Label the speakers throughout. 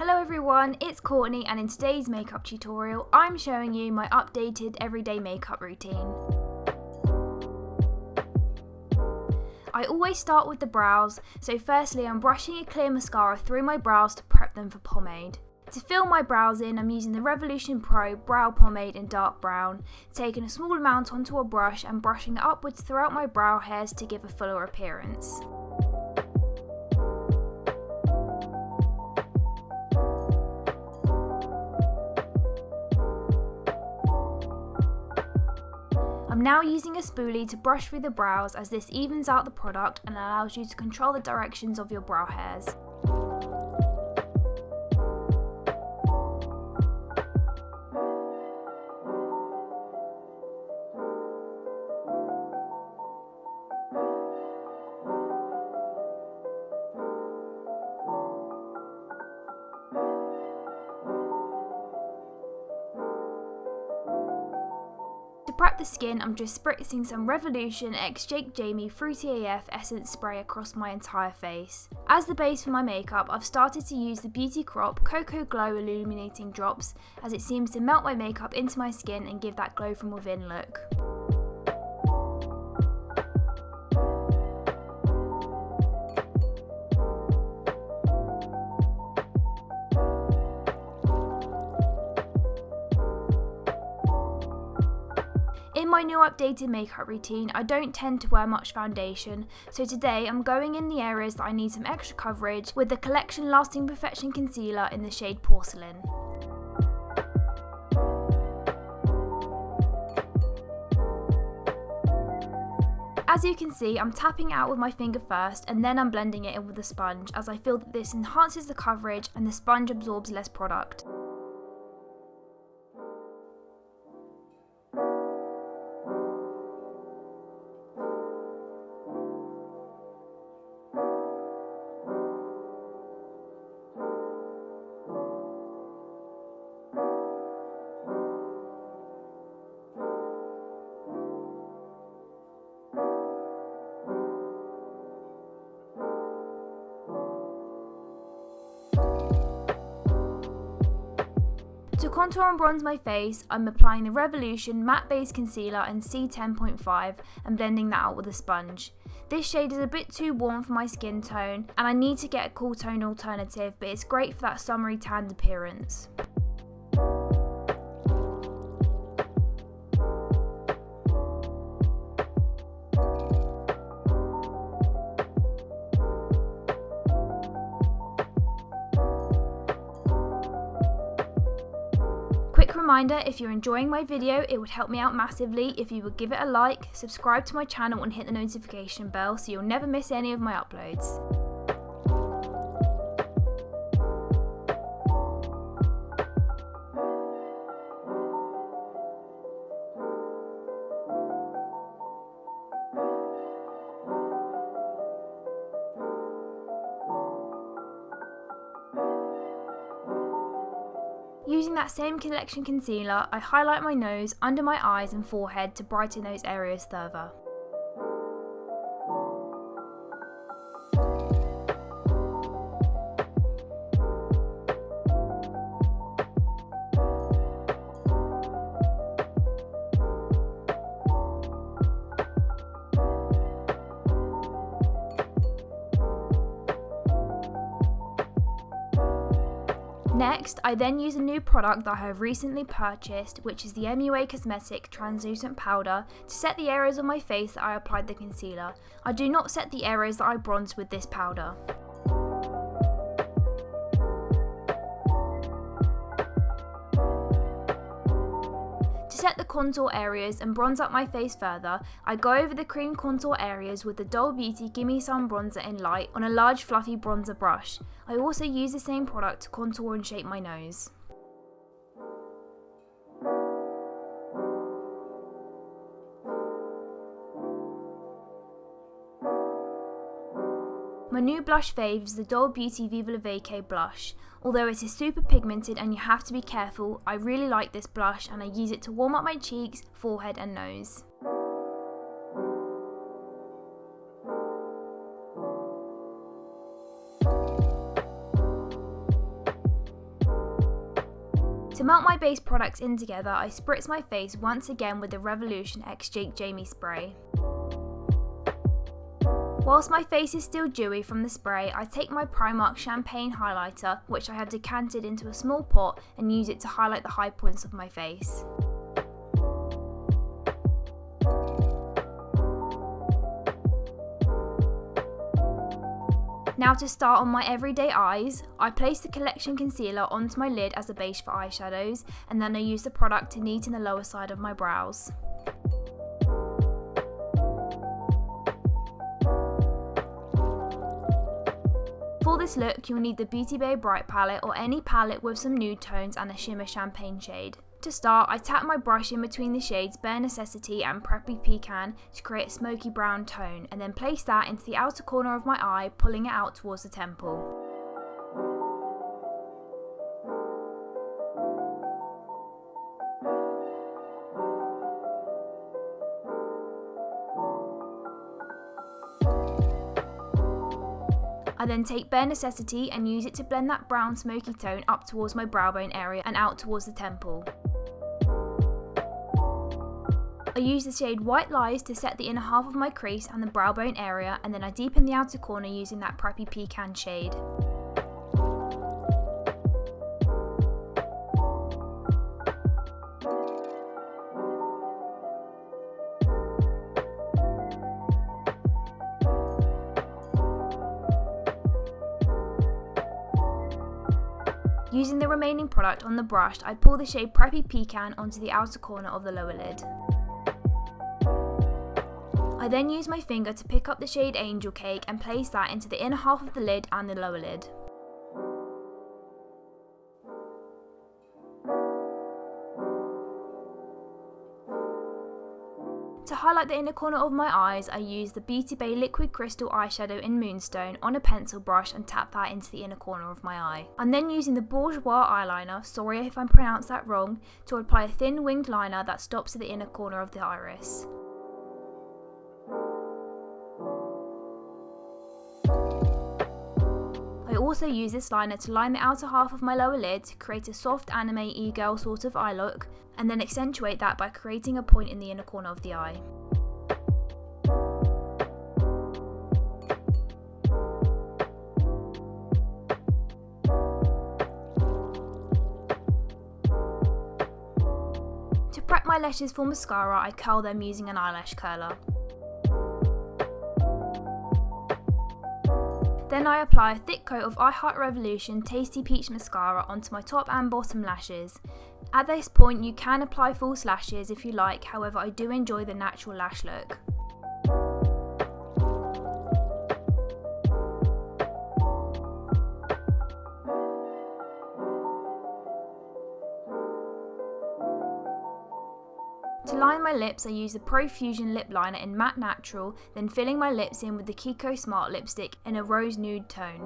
Speaker 1: Hello everyone, it's Courtney and in today's makeup tutorial I'm showing you my updated everyday makeup routine. I always start with the brows, so firstly I'm brushing a clear mascara through my brows to prep them for pomade. To fill my brows in, I'm using the Revolution Pro Brow Pomade in dark brown, taking a small amount onto a brush and brushing it upwards throughout my brow hairs to give a fuller appearance. I'm now using a spoolie to brush through the brows as this evens out the product and allows you to control the directions of your brow hairs. To prep the skin, I'm just spritzing some Revolution X Jake Jamie Fruity AF Essence Spray across my entire face. As the base for my makeup, I've started to use the Beauty Crop Coco Glow Illuminating Drops as it seems to melt my makeup into my skin and give that glow from within look. In my new updated makeup routine, I don't tend to wear much foundation, so today I'm going in the areas that I need some extra coverage with the Collection Lasting Perfection Concealer in the shade Porcelain. As you can see, I'm tapping out with my finger first and then I'm blending it in with a sponge as I feel that this enhances the coverage and the sponge absorbs less product. To contour and bronze my face, I'm applying the Revolution Matte Base Concealer in C10.5 and blending that out with a sponge. This shade is a bit too warm for my skin tone and I need to get a cool tone alternative, but it's great for that summery tanned appearance. Quick reminder, if you're enjoying my video, it would help me out massively if you would give it a like, subscribe to my channel and hit the notification bell so you'll never miss any of my uploads. Using that same Collection concealer, I highlight my nose, under my eyes and forehead to brighten those areas further. Next, I then use a new product that I have recently purchased, which is the MUA Cosmetic Translucent Powder, to set the areas on my face that I applied the concealer. I do not set the areas that I bronze with this powder. To set the contour areas and bronze up my face further, I go over the cream contour areas with the Doll Beauty Gimme Sun Bronzer in Light on a large fluffy bronzer brush. I also use the same product to contour and shape my nose. My new blush fave is the Doll Beauty VIVA VACAY blush. Although it is super pigmented and you have to be careful, I really like this blush and I use it to warm up my cheeks, forehead and nose. To melt my base products in together, I spritz my face once again with the Revolution X Jake Jamie spray. Whilst my face is still dewy from the spray, I take my Primark Champagne highlighter, which I have decanted into a small pot, and use it to highlight the high points of my face. Now to start on my everyday eyes, I place the Collection Concealer onto my lid as a base for eyeshadows, and then I use the product to neaten the lower side of my brows. For this look, you'll need the Beauty BAYBRIGHT palette or any palette with some nude tones and a shimmer champagne shade. To start, I tap my brush in between the shades Bare Necessity and PREPPY Pecan to create a smoky brown tone, and then place that into the outer corner of my eye, pulling it out towards the temple. I then take Bare Necessity and use it to blend that brown smoky tone up towards my brow bone area and out towards the temple. I use the shade White Lies to set the inner half of my crease and the brow bone area, and then I deepen the outer corner using that PREPPY Pecan shade. Using the remaining product on the brush, I pull the shade PREPPY Pecan onto the outer corner of the lower lid. I then use my finger to pick up the shade Angel Cake and place that into the inner half of the lid and the lower lid. To highlight the inner corner of my eyes, I use the Beauty Bay Liquid Crystal Eyeshadow in Moonstone on a pencil brush and tap that into the inner corner of my eye. I'm then using the Bourjois eyeliner, sorry if I pronounced that wrong, to apply a thin winged liner that stops at the inner corner of the iris. I also use this liner to line the outer half of my lower lid to create a soft anime e-girl sort of eye look, and then accentuate that by creating a point in the inner corner of the eye. To prep my lashes for mascara, I curl them using an eyelash curler. Then I apply a thick coat of I Heart Revolution Tasty Peach Mascara onto my top and bottom lashes. At this point you can apply false lashes if you like, however I do enjoy the natural lash look. To line my lips, I use the Profusion lip liner in Matte Natural, then filling my lips in with the Kiko Smart lipstick in a rose nude tone.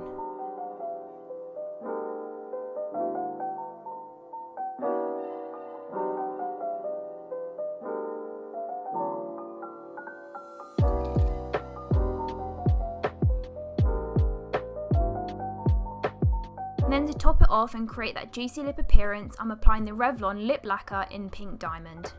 Speaker 1: Then to top it off and create that juicy lip appearance, I'm applying the Revlon Lip Lacquer in Pink Diamond.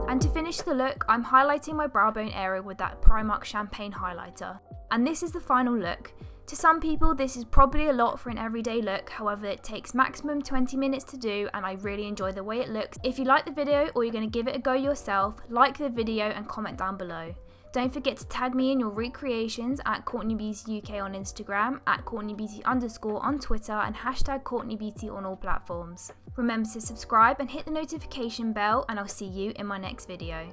Speaker 1: And to finish the look, I'm highlighting my brow bone area with that Primark Champagne highlighter. And this is the final look. To some people this is probably a lot for an everyday look, however it takes maximum 20 minutes to do and I really enjoy the way it looks. If you like the video or you're going to give it a go yourself, like the video and comment down below. Don't forget to tag me in your recreations at Courtney Beauty UK on Instagram, at CourtneyBeauty_ on Twitter, and hashtag CourtneyBeauty on all platforms. Remember to subscribe and hit the notification bell, and I'll see you in my next video.